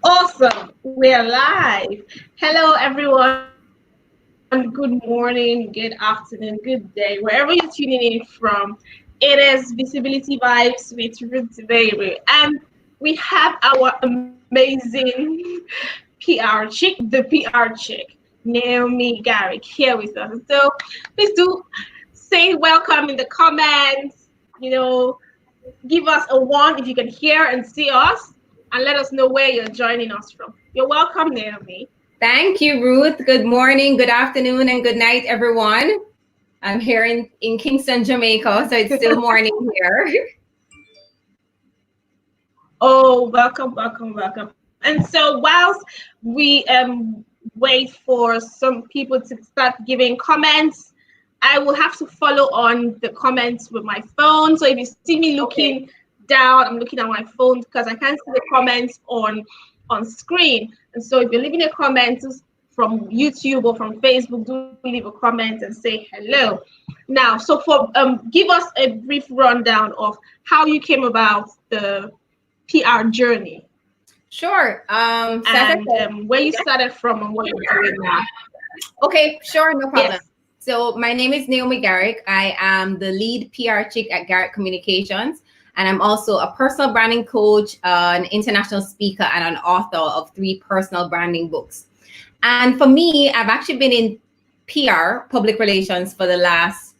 Awesome. We're live. Hello, everyone. Good morning, good afternoon, good day, wherever you're tuning in from. It is Visibility Vibes with Ruth today. And we have our amazing PR chick, the PR chick, Naomi Garrick, here with us. So please do say welcome in the comments. You know, give us a one if you can hear and see us, and let us know where you're joining us from. You're welcome, Naomi. Thank you, Ruth. Good morning, good afternoon, and good night, everyone. I'm here in Kingston, Jamaica, so it's still morning here. Oh, welcome, welcome, welcome. And so whilst we wait for some people to start giving comments, I will have to follow on the comments with my phone. So if you see me looking down, I'm looking at my phone because I can't see the comments on screen. And so if you're leaving a comment from YouTube or from Facebook, do leave a comment and say hello. Now, so for give us a brief rundown of how you came about the PR journey Sure. and where you started from and what you're doing now. Okay, sure, no problem. Yes. So my name is Naomi Garrick. I am the lead PR chick at Garrick Communications, and I'm also a personal branding coach, an international speaker, and an author of 3 personal branding books. And for me, I've actually been in PR, public relations, for the last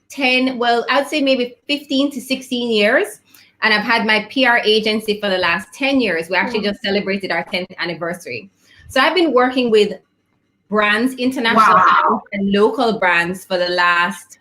10, well, I would say maybe 15 to 16 years. And I've had my PR agency for the last 10 years. We actually just celebrated our 10th anniversary. So I've been working with brands, international and local brands for the last,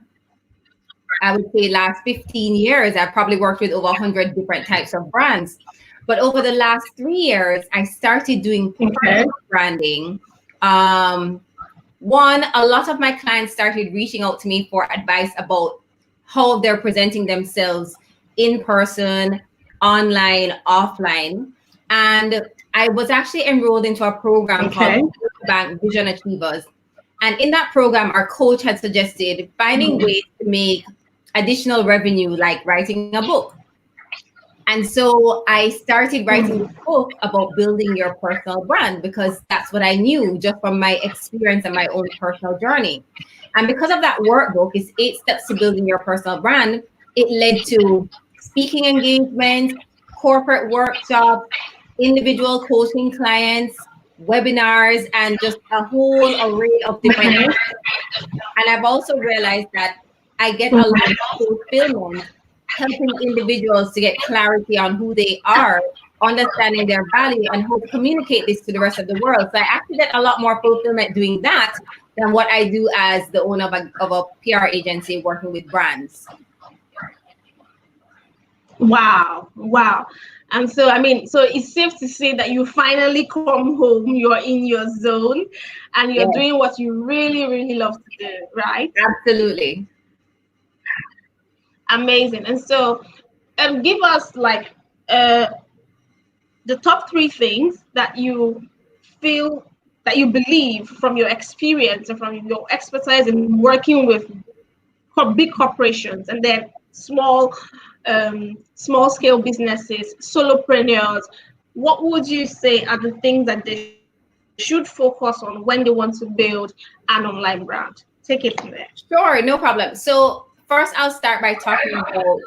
I would say last 15 years. I've probably worked with over 100 different types of brands. But over the last 3 years, I started doing personal branding. One, a lot of my clients started reaching out to me for advice about how they're presenting themselves in person, online, offline. And I was actually enrolled into a program called Bank Vision Achievers. And in that program, our coach had suggested finding ways to make additional revenue, like writing a book. And so I started writing this book about building your personal brand because that's what I knew just from my experience and my own personal journey. And because of that workbook, it's 8 steps to building your personal brand. It led to speaking engagements, corporate workshops, individual coaching clients, webinars, and just a whole array of different things. And I've also realized that I get a lot of fulfillment helping individuals to get clarity on who they are, understanding their value, and how to communicate this to the rest of the world. So I actually get a lot more fulfillment doing that than what I do as the owner of a PR agency working with brands. Wow, wow. And so, I mean, so it's safe to say that you finally come home, you're in your zone, and you're doing what you really, really love to do, right? Absolutely. Amazing. And so, give us like the top 3 things that you feel that you believe from your experience and from your expertise in working with big corporations and then small scale businesses, solopreneurs. What would you say are the things that they should focus on when they want to build an online brand? Take it from there. Sure, no problem. So first, I'll start by talking about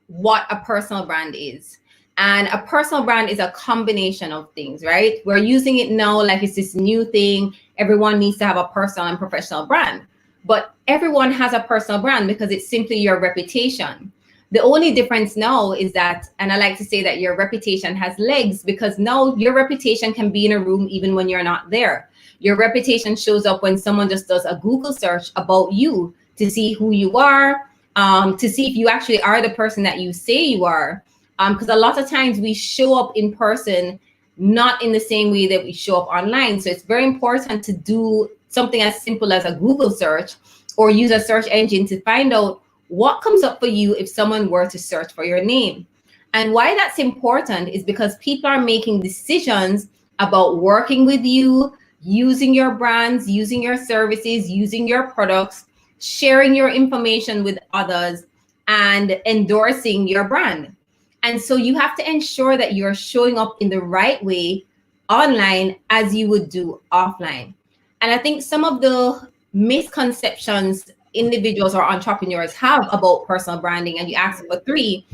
what a personal brand is. And a personal brand is a combination of things, right? We're using it now like it's this new thing. Everyone needs to have a personal and professional brand. But everyone has a personal brand because it's simply your reputation. The only difference now is that, and I like to say that your reputation has legs because now your reputation can be in a room even when you're not there. Your reputation shows up when someone just does a Google search about you to see who you are, to see if you actually are the person that you say you are. Because a lot of times we show up in person not in the same way that we show up online. So it's very important to do something as simple as a Google search or use a search engine to find out what comes up for you if someone were to search for your name. And why that's important is because people are making decisions about working with you, using your brands, using your services, using your products, sharing your information with others, and endorsing your brand. And so you have to ensure that you're showing up in the right way online as you would do offline. And I think some of the misconceptions individuals or entrepreneurs have about personal branding, and you asked for three,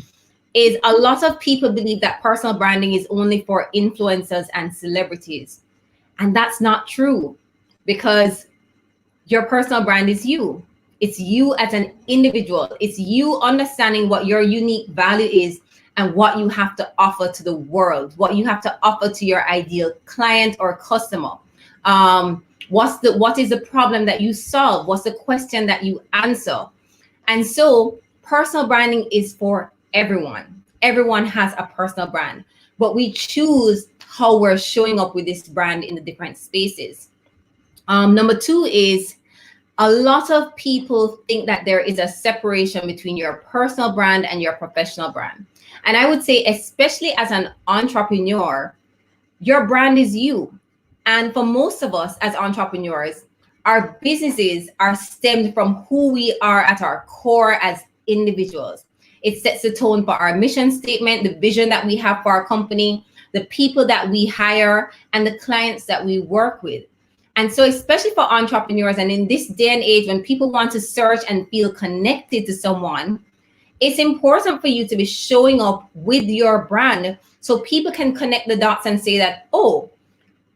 is a lot of people believe that personal branding is only for influencers and celebrities. And that's not true, because your personal brand is you. It's you as an individual. It's you understanding what your unique value is and what you have to offer to the world, what you have to offer to your ideal client or customer. What is the problem that you solve? What's the question that you answer? And so personal branding is for everyone. Everyone has a personal brand, but we choose how we're showing up with this brand in the different spaces. Number two is, a lot of people think that there is a separation between your personal brand and your professional brand. And I would say, especially as an entrepreneur, your brand is you. And for most of us as entrepreneurs, our businesses are stemmed from who we are at our core as individuals. It sets the tone for our mission statement, the vision that we have for our company, the people that we hire, and the clients that we work with. And so, especially for entrepreneurs, and in this day and age when people want to search and feel connected to someone, it's important for you to be showing up with your brand so people can connect the dots and say that, oh,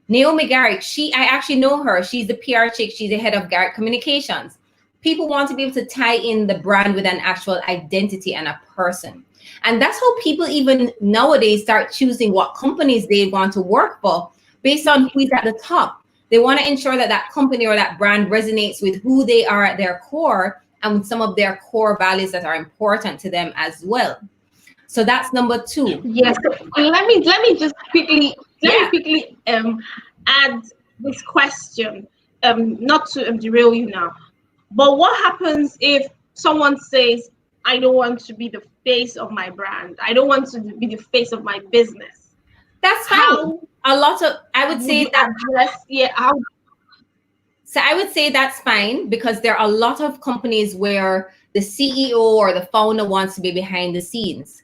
Naomi Garrick, I actually know her. She's the PR chick. She's the head of Garrick Communications. People want to be able to tie in the brand with an actual identity and a person. And that's how people even nowadays start choosing what companies they want to work for based on who is at the top. They want to ensure that that company or that brand resonates with who they are at their core and with some of their core values that are important to them as well. So that's number two. Yes. Let me just quickly add this question. Not to derail you now, but what happens if someone says, "I don't want to be the face of my brand. I don't want to be the face of my business"? That's fine. I would say that So I would say that's fine, because there are a lot of companies where the CEO or the founder wants to be behind the scenes.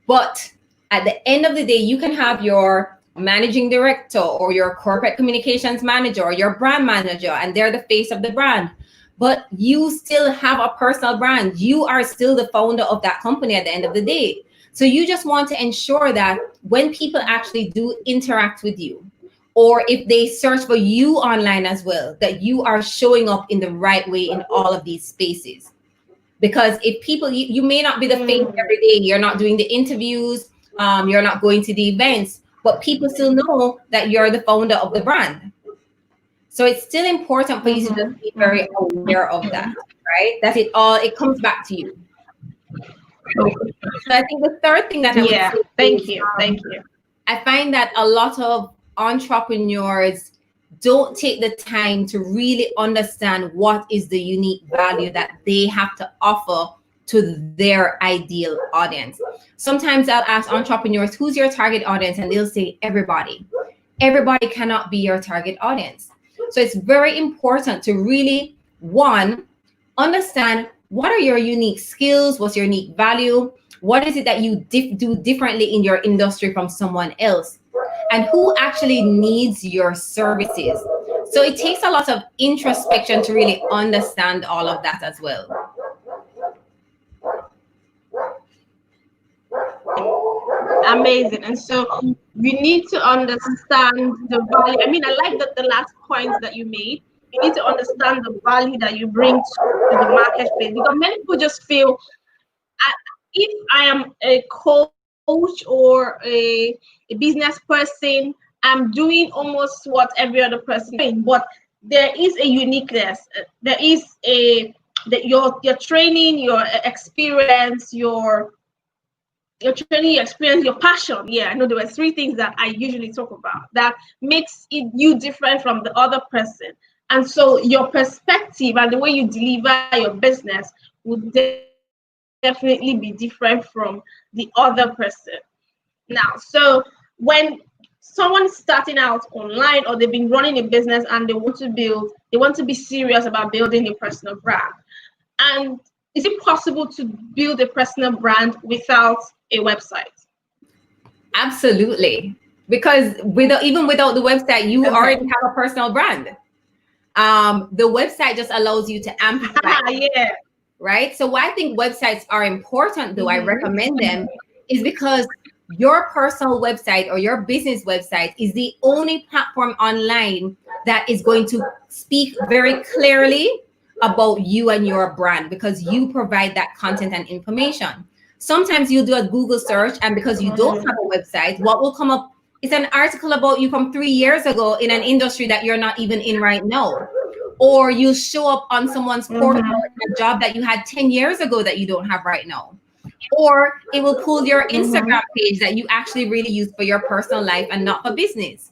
But at the end of the day, you can have your managing director or your corporate communications manager or your brand manager, and they're the face of the brand. But you still have a personal brand. You are still the founder of that company at the end of the day. So you just want to ensure that when people actually do interact with you, or if they search for you online as well, that you are showing up in the right way in all of these spaces. Because if people, you may not be the face every day, you're not doing the interviews, you're not going to the events, but people still know that you're the founder of the brand. So it's still important for you to just be very aware of that, right? That it comes back to you. So I think the third thing that I would say thank you. I find that a lot of entrepreneurs don't take the time to really understand what is the unique value that they have to offer to their ideal audience. Sometimes I'll ask entrepreneurs, who's your target audience? And they'll say, everybody. Everybody cannot be your target audience. So it's very important to really, one, understand what are your unique skills, what's your unique value, what is it that you do differently in your industry from someone else, and who actually needs your services. So it takes a lot of introspection to really understand all of that as well. Amazing. And so you need to understand the value. I mean, I like that the last points that you made. You need to understand the value that you bring to the marketplace, because many people just feel, if I am a coach or a business person, I'm doing almost what every other person is doing. But there is a uniqueness. There is your training, your experience, your training experience, your passion. Yeah, I know there were three things that I usually talk about that makes you different from the other person. And so your perspective and the way you deliver your business would definitely be different from the other person. Now, so when someone's starting out online, or they've been running a business and they want to be serious about building a personal brand. And is it possible to build a personal brand without a website? Absolutely. Because without the website, you Okay. already have a personal brand. The website just allows you to amplify, Yeah. right? So why I think websites are important, though I Mm-hmm. recommend them, is because your personal website or your business website is the only platform online that is going to speak very clearly about you and your brand, because you provide that content and information. Sometimes you do a Google search, and because you don't have a website, what will come up is an article about you from 3 years ago in an industry that you're not even in right now. Or you show up on someone's portal in a job that you had 10 years ago that you don't have right now. Or it will pull your Instagram page that you actually really use for your personal life and not for business.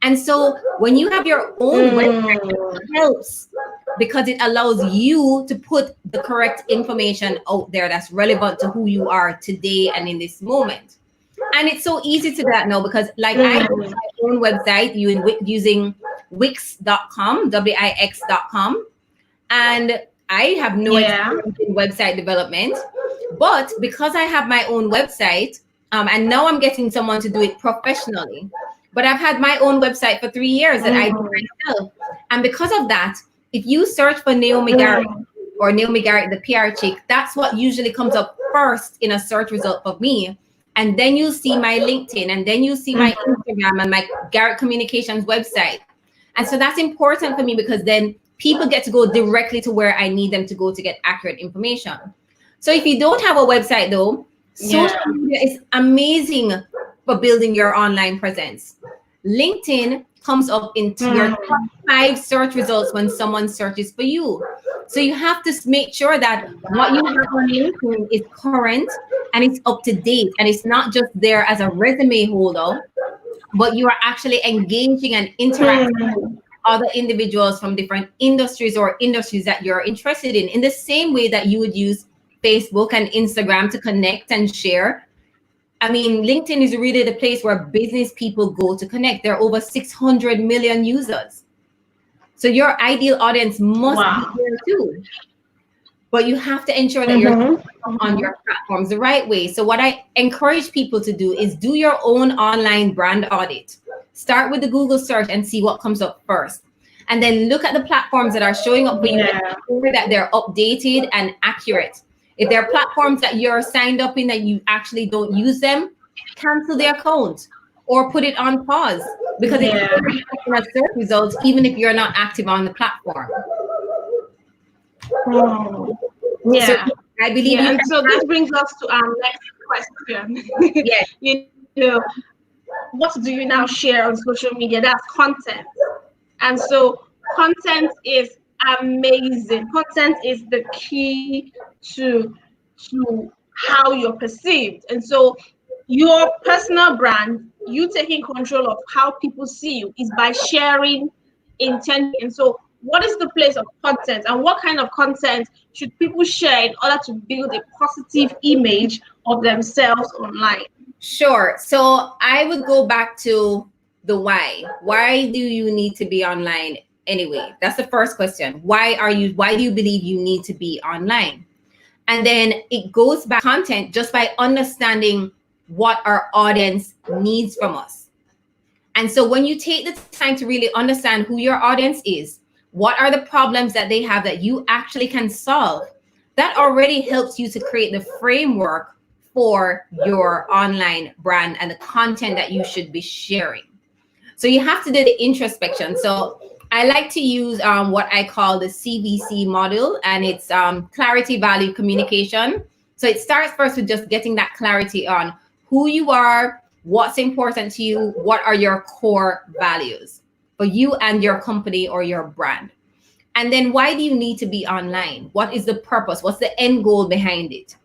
And so when you have your own website, it helps because it allows you to put the correct information out there that's relevant to who you are today and in this moment. And it's so easy to that now, because like I built my own website using Wix.com, Wix.com, and I have no Yeah. experience in website development. But because I have my own website, and now I'm getting someone to do it professionally, but I've had my own website for 3 years that I do myself. And because of that, if you search for Naomi Garrick or Naomi Garrick, the PR chick, that's what usually comes up first in a search result for me. And then you see my LinkedIn, and then you see my Instagram and my Garrett Communications website. And so that's important for me, because then people get to go directly to where I need them to go to get accurate information. So if you don't have a website though, social media is amazing for building your online presence. LinkedIn comes up into your top 5 search results when someone searches for you. So you have to make sure that what you have on LinkedIn is current and it's up to date, and it's not just there as a resume holder, but you are actually engaging and interacting with other individuals from different industries or industries that you're interested in the same way that you would use Facebook and Instagram to connect and share. I mean, LinkedIn is really the place where business people go to connect. There are over 600 million users. So your ideal audience must be there too. But you have to ensure that you're on your platforms the right way. So what I encourage people to do is do your own online brand audit. Start with the Google search and see what comes up first. And then look at the platforms that are showing up for you and ensure that they're updated and accurate. If there are platforms that you're signed up in that you actually don't use them, cancel the account or put it on pause, because it's in a search results even if you're not active on the platform. So I believe you and can so this brings us to our next question. yes. You know, what do you now share on social media? That's content. And so content is amazing. Content is the key to how you're perceived. And so your personal brand, you taking control of how people see you, is by sharing intention. And so what is the place of content, and what kind of content should people share in order to build a positive image of themselves online? Sure. So I would go back to the why. Why do you need to be online anyway? That's the first question. Why do you believe you need to be online? And then it goes back to content, just by understanding what our audience needs from us. And so when you take the time to really understand who your audience is, what are the problems that they have that you actually can solve, that already helps you to create the framework for your online brand and the content that you should be sharing. So you have to do the introspection. So I like to use what I call the CVC model, and it's clarity, value, communication. So it starts first with just getting that clarity on who you are, what's important to you, what are your core values for you and your company or your brand. And then why do you need to be online? What is the purpose? What's the end goal behind it?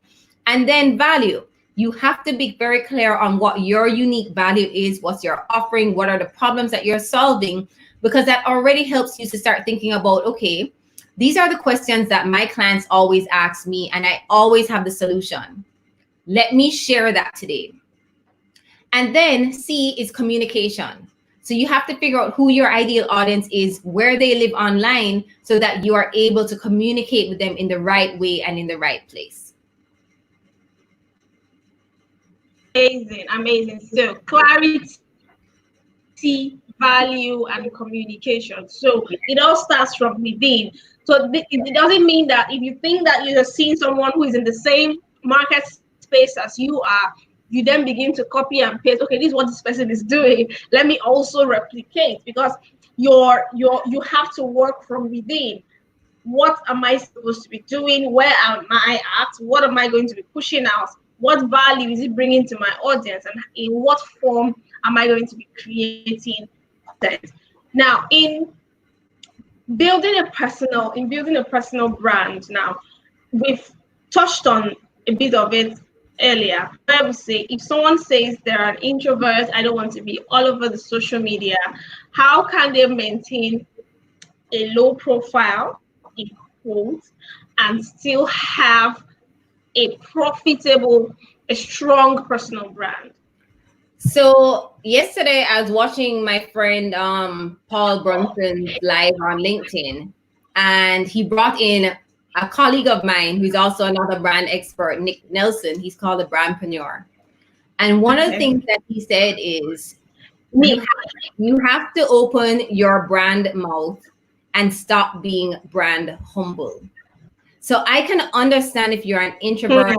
And then value. You have to be very clear on what your unique value is, what's your offering, what are the problems that you're solving, because that already helps you to start thinking about, okay, these are the questions that my clients always ask me, and I always have the solution. Let me share that today. And then C is communication. So you have to figure out who your ideal audience is, where they live online, so that you are able to communicate with them in the right way and in the right place. Amazing. So clarity, value, and communication. So it all starts from within. So it doesn't mean that if you think that you're seeing someone who is in the same market space as you are, you then begin to copy and paste. Okay, this is what this person is doing. Let me also replicate, because you have to work from within. What am I supposed to be doing? Where am I at? What am I going to be pushing out? What value is it bringing to my audience? And in what form am I going to be creating content? Now, building a personal brand, now we've touched on a bit of it earlier, where we say if someone says they're an introvert, I don't want to be all over the social media, how can they maintain a low profile, in quotes, and still have a profitable, a strong personal brand? So yesterday I was watching my friend Paul Brunson's live on LinkedIn, and he brought in a colleague of mine who's also another brand expert, Nick Nelson. He's called a brandpreneur. And one of the things that he said is you have to open your brand mouth and stop being brand humble. So I can understand if you're an introvert,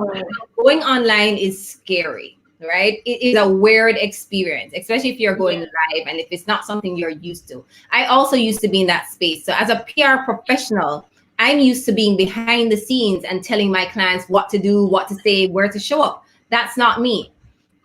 going online is scary, right? It is a weird experience, especially if you're going live and if it's not something you're used to. I also used to be in that space. So as a PR professional, I'm used to being behind the scenes and telling my clients what to do, what to say, where to show up. That's not me.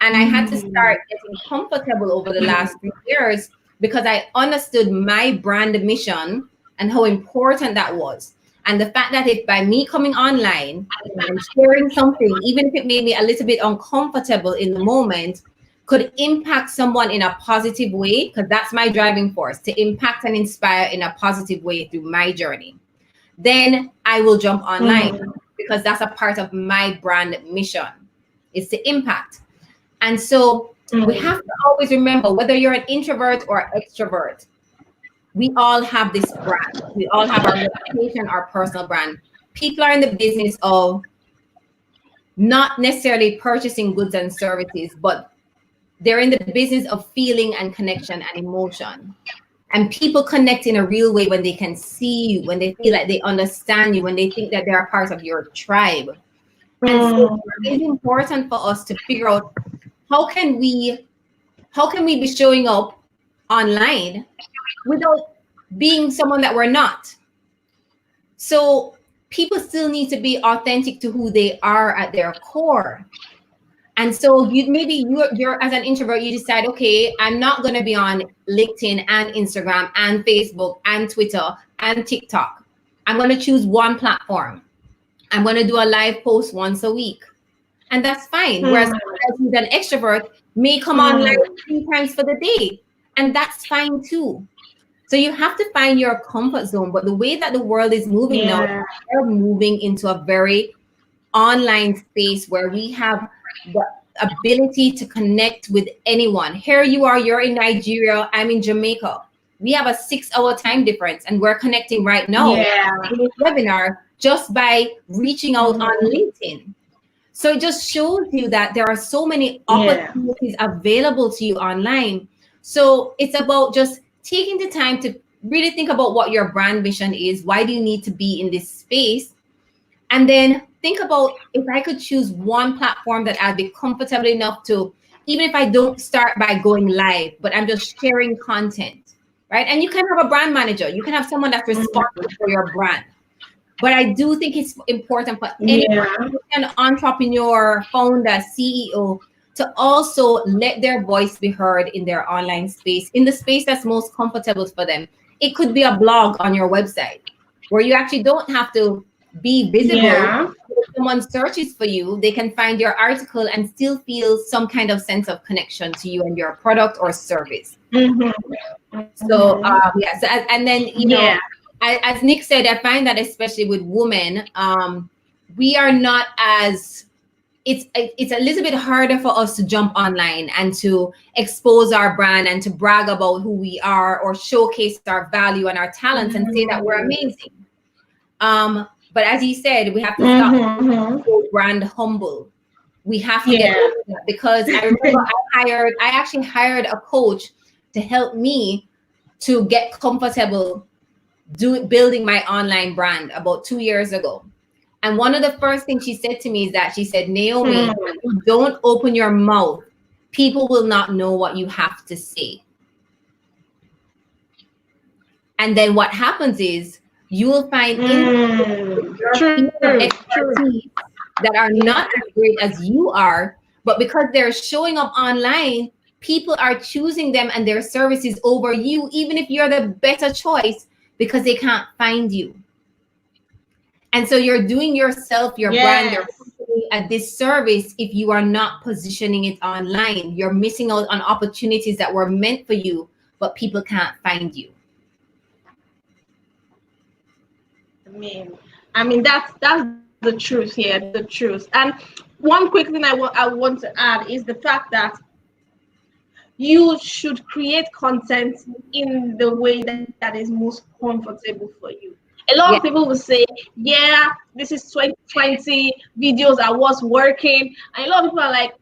And I had to start getting comfortable over the last 3 years because I understood my brand mission and how important that was. And the fact that if by me coming online and sharing something, even if it made me a little bit uncomfortable in the moment, could impact someone in a positive way, because that's my driving force, to impact and inspire in a positive way through my journey, then I will jump online because that's a part of my brand mission, is to impact. And so we have to always remember, whether you're an introvert or extrovert, we all have this brand. We all have our reputation, our personal brand. People are in the business of not necessarily purchasing goods and services, but they're in the business of feeling and connection and emotion. And people connect in a real way when they can see you, when they feel like they understand you, when they think that they're a part of your tribe. And so it's important for us to figure out how can we be showing up online without being someone that we're not. So people still need to be authentic to who they are at their core. And so you're as an introvert, you decide, okay, I'm not going to be on LinkedIn and Instagram and Facebook and Twitter and TikTok. I'm going to choose one platform. I'm going to do a live post once a week. And that's fine. Whereas an extrovert may come on live 3 times for the day. And that's fine too. So you have to find your comfort zone. But the way that the world is moving now, we're moving into a very online space where we have the ability to connect with anyone. Here you are, you're in Nigeria, I'm in Jamaica. We have a 6-hour time difference and we're connecting right now in this webinar just by reaching out on LinkedIn. So it just shows you that there are so many opportunities available to you online. So it's about just taking the time to really think about what your brand mission is. Why do you need to be in this space? And then think about, if I could choose one platform that I'd be comfortable enough to, even if I don't start by going live, but I'm just sharing content, right? And you can have a brand manager. You can have someone that's responsible for your brand. But I do think it's important for anyone, an entrepreneur, founder, CEO, to also let their voice be heard in their online space, in the space that's most comfortable for them. It could be a blog on your website where you actually don't have to be visible. If someone searches for you, they can find your article and still feel some kind of sense of connection to you and your product or service. So, and then, you know, as Nick said, I find that especially with women, we are not as, it's a little bit harder for us to jump online and to expose our brand and to brag about who we are or showcase our value and our talents and say that we're amazing. But as he said, we have to stop being brand humble, We have to get Yeah. over that, because I remember I actually hired a coach to help me to get comfortable building my online brand about 2 years ago. And one of the first things she said to me is that she said, Naomi, if you don't open your mouth, people will not know what you have to say. And then what happens is you will find in your True. field of True. expertise that are not as great as you are, but because they're showing up online, people are choosing them and their services over you, even if you're the better choice, because they can't find you. And so you're doing yourself, your brand, your Yes. company a disservice if you are not positioning it online. You're missing out on opportunities that were meant for you, but people can't find you. I mean, that's the truth here. That's the truth. And one quick thing I want to add is the fact that you should create content in the way that is most comfortable for you. A lot of Yeah, people will say, yeah, this is 2020 videos I was working. And a lot of people are like,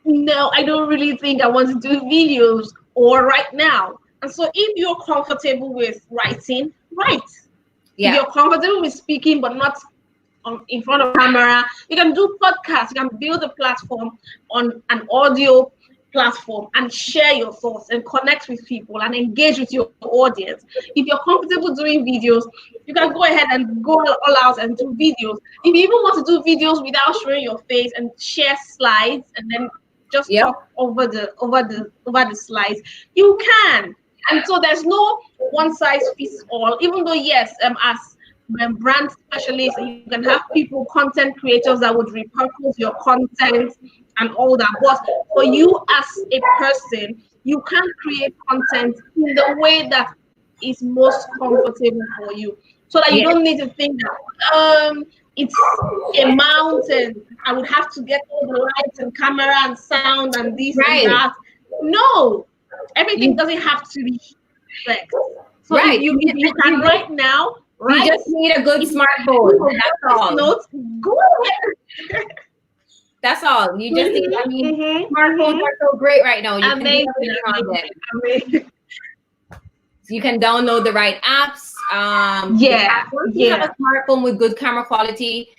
no, I don't really think I want to do videos or right now. And so if you're comfortable with writing, write. If yeah, you're comfortable with speaking but not in front of camera, you can do podcasts. You can build a platform on an audio platform and share your thoughts and connect with people and engage with your audience. If you're comfortable doing videos, you can go ahead and go all out and do videos. If you even want to do videos without showing your face and share slides and then just yep, talk over the slides, you can. And so there's no one size fits all. Even though yes, as brand specialists, you can have people, content creators that would repurpose your content and all that. But for you as a person, you can create content in the way that is most comfortable for you, so that you yeah, don't need to think that it's a mountain. I would have to get all the lights and camera and sound and this and right. that. No, everything You doesn't have to be perfect. So if right. you if you can right now, You right? just need a good If you can do smartphone. your That's voice all. notes, go ahead. That's all. You just need, I mean, smartphones Mm-hmm. are so great right now. You can do Amazing, everything on them. amazing. So you can download the right apps. Yeah, Once you have a yeah. smartphone with good camera quality,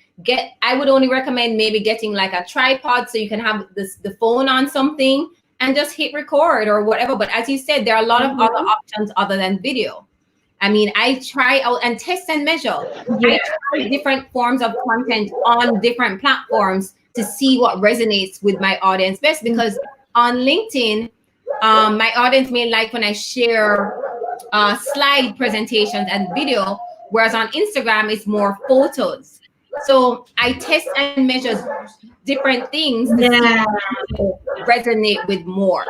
I would only recommend maybe getting like a tripod so you can have the phone on something and just hit record or whatever. But as you said, there are a lot of other Mm-hmm. options other than video. I mean, I try out and test and measure. I Yeah. try different forms of content on different platforms to see what resonates with my audience best. Because on LinkedIn, my audience may like when I share slide presentations and video, whereas on Instagram it's more photos. So I test and measure different things to see Yeah. what resonate with more.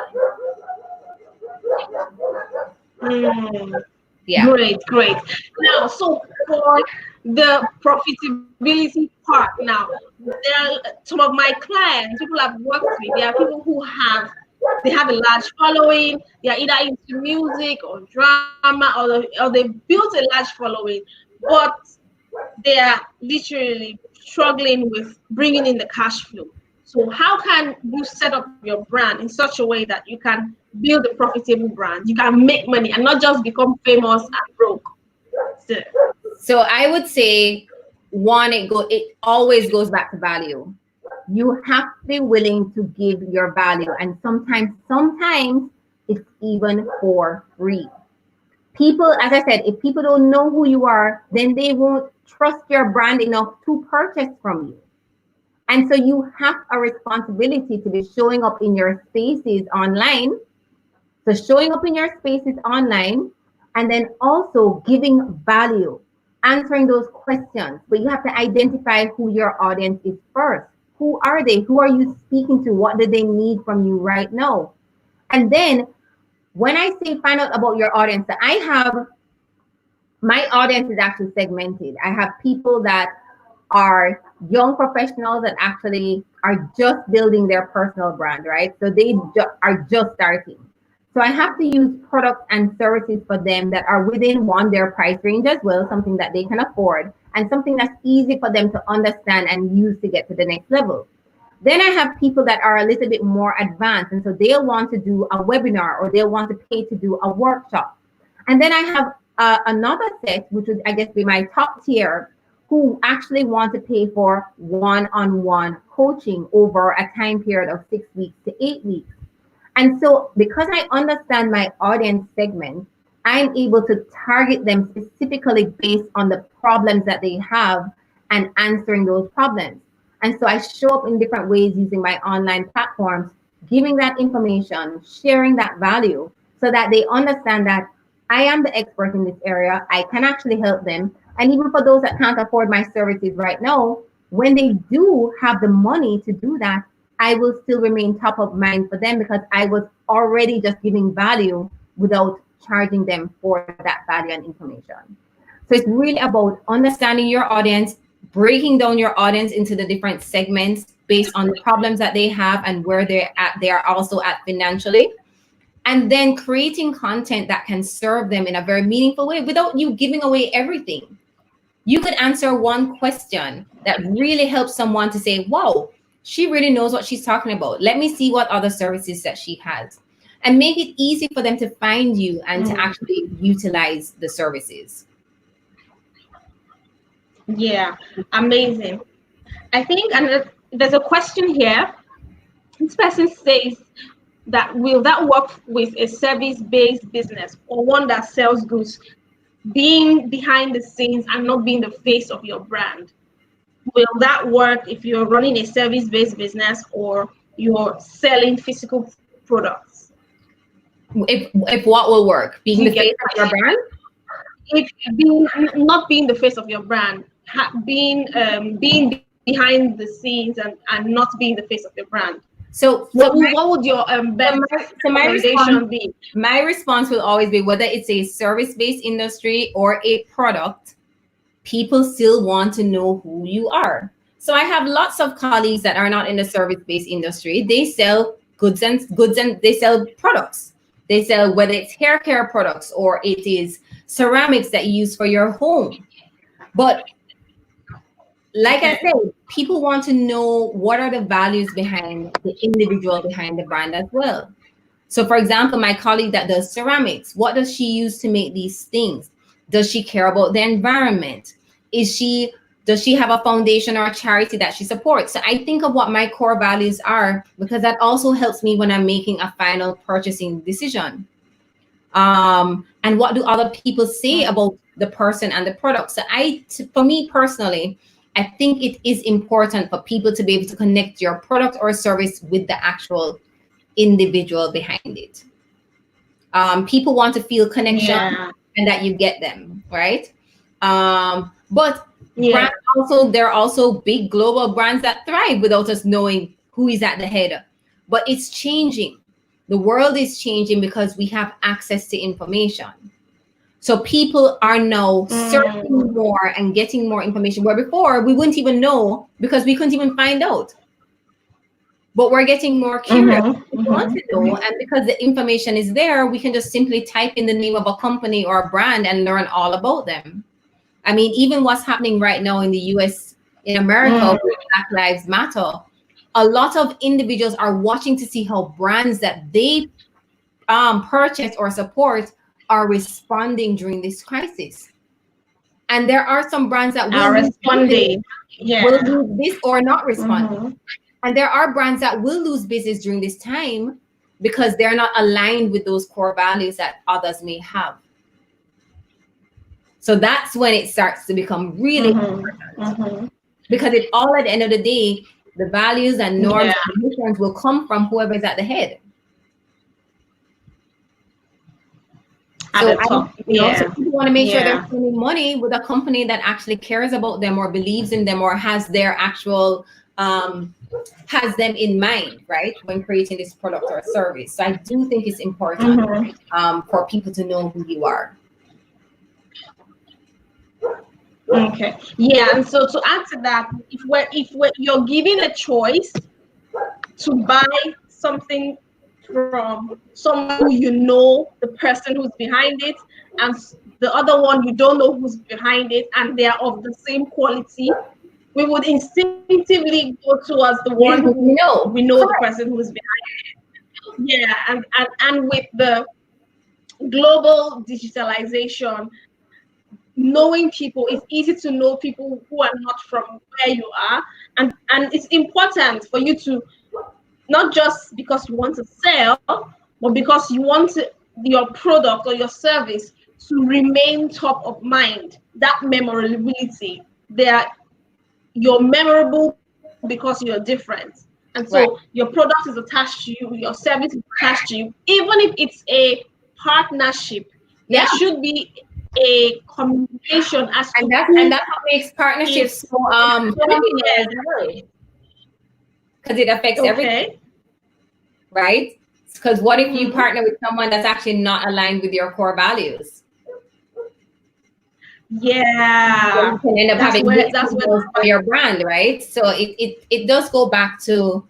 Mm. Yeah. Great, great. Now, so for the profitability part, now there are some of my clients, people I've worked with. There are people who have a large following. They are either into music or drama, or they built a large following, but they are literally struggling with bringing in the cash flow. So how can you set up your brand in such a way that you can build a profitable brand, you can make money and not just become famous and broke? So, So I would say one, it always goes back to value. You have to be willing to give your value, and sometimes it's even for free. People, as I said, if people don't know who you are, then they won't trust your brand enough to purchase from you. And so you have a responsibility to be showing up in your spaces online. So showing up in your spaces online, and then also giving value, answering those questions. But you have to identify who your audience is first. Who are they? Who are you speaking to? What do they need from you right now? And then when I say find out about your audience, my audience is actually segmented. I have people that are young professionals that actually are just building their personal brand, right? So they are just starting. So I have to use products and services for them that are within their price range as well, something that they can afford, and something that's easy for them to understand and use to get to the next level. Then I have people that are a little bit more advanced, and so they'll want to do a webinar or they'll want to pay to do a workshop. And then I have another set, which would, I guess, be my top tier, who actually want to pay for one-on-one coaching over a time period of 6 weeks to 8 weeks. And so because I understand my audience segment, I'm able to target them specifically based on the problems that they have and answering those problems. And so I show up in different ways using my online platforms, giving that information, sharing that value so that they understand that I am the expert in this area. I can actually help them. And even for those that can't afford my services right now, when they do have the money to do that, I will still remain top of mind for them because I was already just giving value without charging them for that value and information. So it's really about understanding your audience, breaking down your audience into the different segments based on the problems that they have and where they're at, they are also at financially. And then creating content that can serve them in a very meaningful way without you giving away everything. You could answer one question that really helps someone to say, wow, she really knows what she's talking about. Let me see what other services that she has. And make it easy for them to find you and to actually utilize the services. Yeah, amazing. I think, and there's a question here. This person says that will that work with a service-based business or one that sells goods, being behind the scenes and not being the face of your brand? Will that work if you're running a service-based business or you're selling physical products? If what will work? Being the face of your brand? If not being the face of your brand, being behind the scenes and not being the face of your brand. So what would your best recommendation be? My response will always be, whether it's a service-based industry or a product, people still want to know who you are. So I have lots of colleagues that are not in the service-based industry. They sell goods and they sell products. They sell, whether it's hair care products or it is ceramics that you use for your home. But like I said, people want to know what are the values behind the individual behind the brand as well. So for example, my colleague that does ceramics, what does she use to make these things? Does she care about the environment? Does she have a foundation or a charity that she supports? So I think of what my core values are, because that also helps me when I'm making a final purchasing decision. And what do other people say about the person and the product? So for me personally, I think it is important for people to be able to connect your product or service with the actual individual behind it. People want to feel connection and that you get them, right? But brands there are also big global brands that thrive without us knowing who is at the head. But it's changing. The world is changing because we have access to information. So people are now searching more and getting more information, where before we wouldn't even know because we couldn't even find out. But we're getting more curious. We want to know, and because the information is there, we can just simply type in the name of a company or a brand and learn all about them. I mean, even what's happening right now in the US, in America, with Black Lives Matter, a lot of individuals are watching to see how brands that they purchase or support are responding during this crisis. And there are some brands that will responding, will do this or not respond. And there are brands that will lose business during this time because they're not aligned with those core values that others may have. So that's when it starts to become really important. Because it all, at the end of the day, the values and norms and missions will come from whoever is at the head. So so people want to make sure they're spending money with a company that actually cares about them or believes in them or has their actual has them in mind, right, when creating this product or service. So I do think it's important for people to know who you are. Okay. Yeah, and so to add to that, if you're given a choice to buy something from someone who you know the person who's behind it, and the other one you don't know who's behind it, and they are of the same quality, we would instinctively go towards the one Yeah, who we no. know the Correct. person who's behind. Yeah, and with the global digitalization, knowing people, it's easy to know people who are not from where you are, and it's important for you to, not just because you want to sell, but because you want your product or your service to remain top of mind. That memorability, they are, you're memorable because you're different. And so your Right. product is attached to you, your service is attached to you. Even if it's a partnership, there Yeah. should be a communication as And to that's who what makes partnerships is so valuable as yeah, well. Because it affects everything, okay. right? Because what if you Hmm. partner with someone that's actually not aligned with your core values? Then you Yeah, can end up having mixed that's where the signals for your brand, right? So it does go back to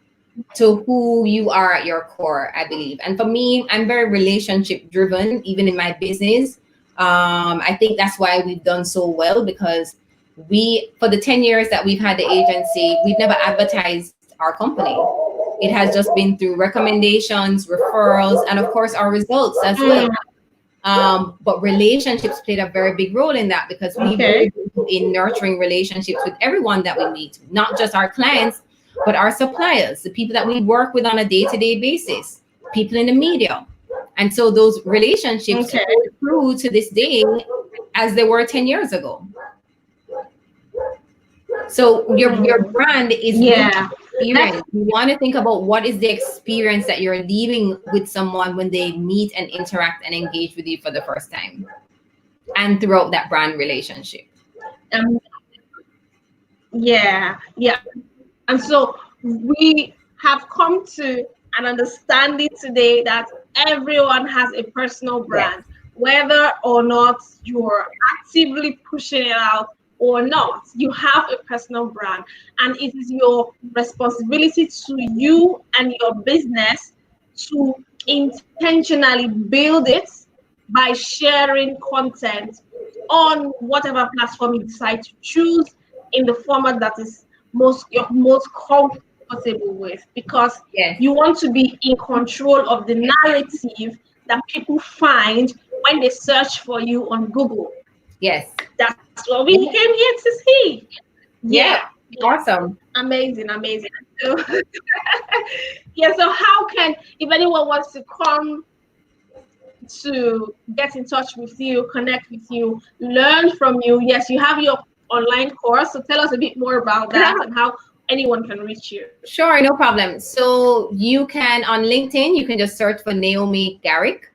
who you are at your core, I believe. And for me, I'm very relationship driven, even in my business. I think that's why we've done so well, because we, for the 10 years that we've had the agency, we've never advertised our company. It has just been through recommendations, referrals, and of course our results as well. mm, But relationships played a very big role in that, because we okay. believe in nurturing relationships with everyone that we meet, not just our clients, but our suppliers, the people that we work with on a day-to-day basis, people in the media. And so those relationships Okay. hold true to this day as they were 10 years ago. So your Mm, brand is linked yeah. to That's experience. You want to think about what is the experience that you're leaving with someone when they meet and interact and engage with you for the first time, and throughout that brand relationship. um yeah, yeah. And so we have come to an understanding today that everyone has a personal brand, Yes. whether or not you're actively pushing it out or not. You have a personal brand, and it is your responsibility to you and your business to intentionally build it by sharing content on whatever platform you decide to choose in the format that is you're most comfortable with, because you Yes. want to be in control of the narrative that people find when they search for you on Google. Yes. That's what we came here to see. Yeah, Yeah. yeah. Awesome. Amazing, amazing. So, yeah, so how can, if anyone wants to come to get in touch with you, connect with you, learn from you? Yes, you have your online course. So tell us a bit more about that and how anyone can reach you. Sure, no problem. So you can, on LinkedIn, you can just search for Naomi Garrick.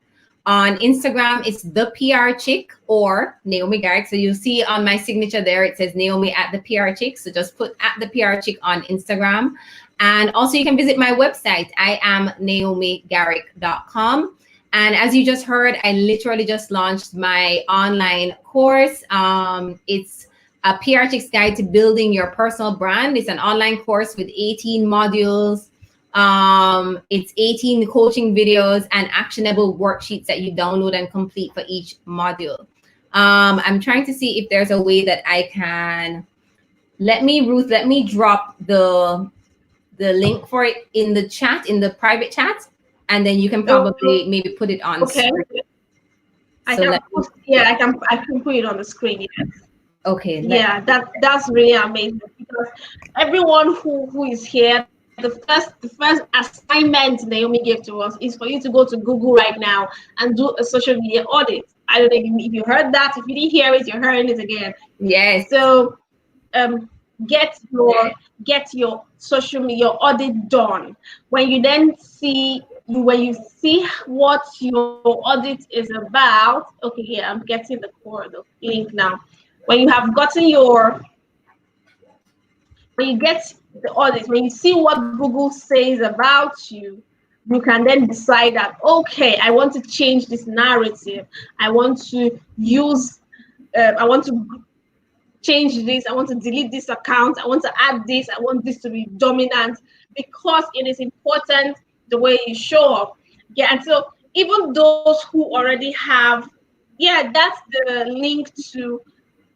On Instagram, it's the PR Chick or Naomi Garrick. So you'll see on my signature there, it says Naomi at the PR Chick. So just put at the PR Chick on Instagram. And also you can visit my website. I am naomigarrick.com. And as you just heard, I literally just launched my online course. It's a PR Chick's Guide to Building Your Personal Brand. It's an online course with 18 modules. It's 18 coaching videos and actionable worksheets that you download and complete for each module. I'm trying to see if there's a way that I can, Ruth, let me drop the link for it in the chat, in the private chat, and then you can probably maybe put it on Okay. screen. I So can let me, put, yeah, I can put it on the screen. Yes. okay, Yeah, that's really amazing, because everyone who is here, the first assignment Naomi gave to us is for you to go to Google right now and do a social media audit. I don't know if you heard that. If you didn't hear it, you're hearing it again. yes, So um, get your social media audit done. When you then when you see what your audit is about, okay, yeah, I'm getting the link now. When you have gotten when you get the audit, when you see what Google says about you can then decide that, okay, I want to change this narrative. I want to use I want to change this, I want to delete this account, I want to add this, I want this to be dominant, because it is important the way you show up. Yeah, and so even those who already have, yeah, that's the link to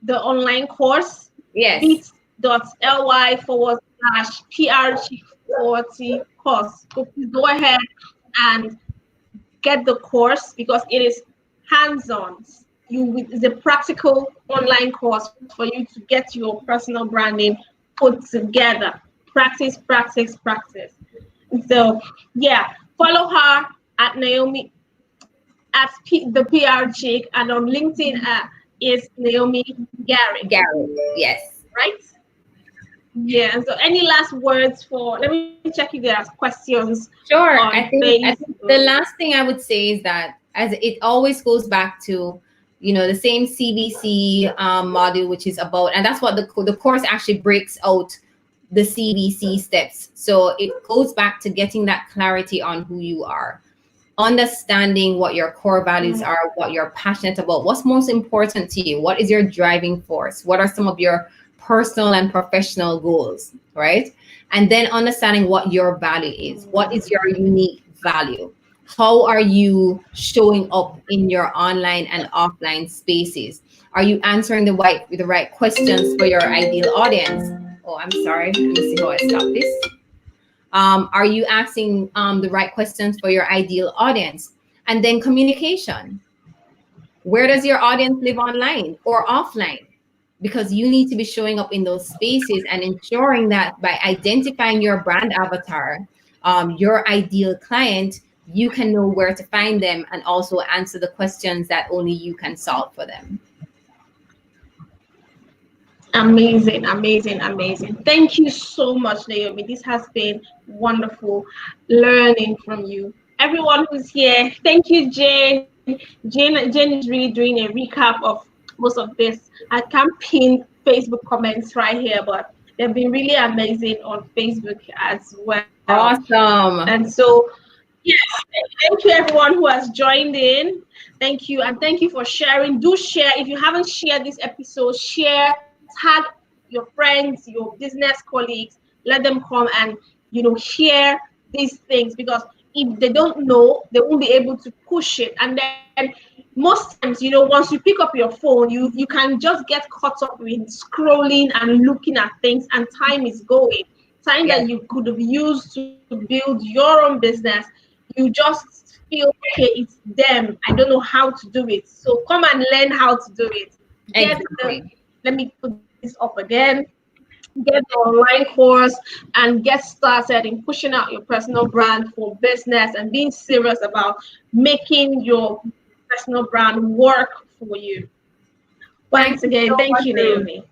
the online course, yes. bit.ly/PRG40 course. So please go ahead and get the course because it is hands-on. It's a practical online course for you to get your personal branding put together. Practice, practice, practice. So yeah, follow her at Naomi the PR chick, and on LinkedIn is Naomi Garrick, Gary, yes. right? Yeah. So any last words for? Let me check if there are questions Sure. on I think Facebook. the last thing I would say is that as it always goes back to, the same CBC module, which is about, and that's what the course actually breaks out the CBC steps. So it goes back to getting that clarity on who you are, understanding what your core values are, what you're passionate about, what's most important to you, what is your driving force, what are some of your personal and professional goals, right? And then understanding what your value is, what is your unique value, how are you showing up in your online and offline spaces, are you answering the right questions for your ideal audience. Oh, I'm sorry, let me see how I stop this. Are you asking the right questions for your ideal audience? And then communication. Where does your audience live, online or offline? Because you need to be showing up in those spaces and ensuring that by identifying your brand avatar, your ideal client, you can know where to find them and also answer the questions that only you can solve for them. Amazing, amazing, amazing. Thank you so much, Naomi. This has been wonderful learning from you. Everyone who's here, thank you, Jane. Jane is really doing a recap of most of this. I can't pin Facebook comments right here, but they've been really amazing on Facebook as well. And Awesome. so, yes, thank you everyone who has joined in. Thank you, and thank you for sharing. Do share. If you haven't shared this episode, share, tag your friends, your business colleagues, let them come and hear these things, because if they don't know, they won't be able to push it. And then most times, once you pick up your phone, you can just get caught up with scrolling and looking at things, and time is going. Time Yes, that you could have used to build your own business, you just feel, okay, it's them, I don't know how to do it. So come and learn how to do it. Get the exactly. Let me put this up again. Get the online course and get started in pushing out your personal brand for business and being serious about making your personal brand work for you. Thank Once you again, so thank much, you, Ruth. Naomi.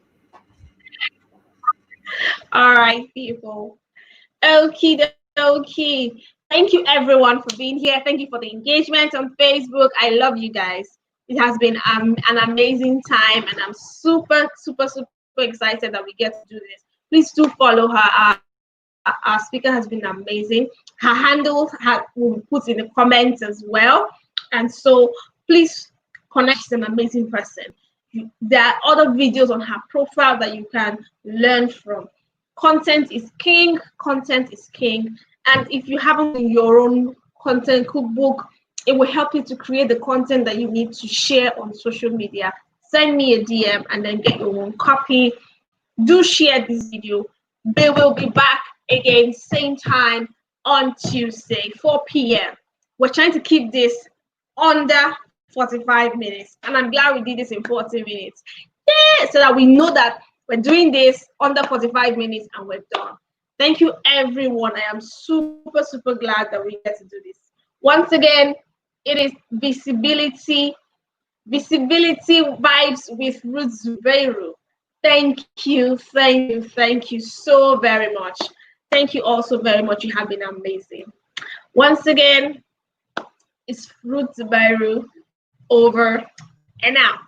All right, people. Okie dokie. Thank you everyone for being here. Thank you for the engagement on Facebook. I love you guys. It has been an amazing time, and I'm super, super, super excited that we get to do this. Please do follow her. Our speaker has been amazing. Her handle will be put in the comments as well. And so please connect. She's an amazing person. There are other videos on her profile that you can learn from. Content is king. Content is king. And if you haven't in your own content cookbook, it will help you to create the content that you need to share on social media. Send me a DM and then get your own copy. Do share this video. They will be back again, same time on Tuesday, 4 p.m. We're trying to keep this under 45 minutes, and I'm glad we did this in 40 minutes. Yeah, so that we know that we're doing this under 45 minutes and we're done. Thank you, everyone. I am super, super glad that we get to do this. Once again, it is visibility vibes with Ruth Zubeiru. Thank you so very much. Thank you also very much. You have been amazing. Once again, it's Ruth Zubeiru over and out.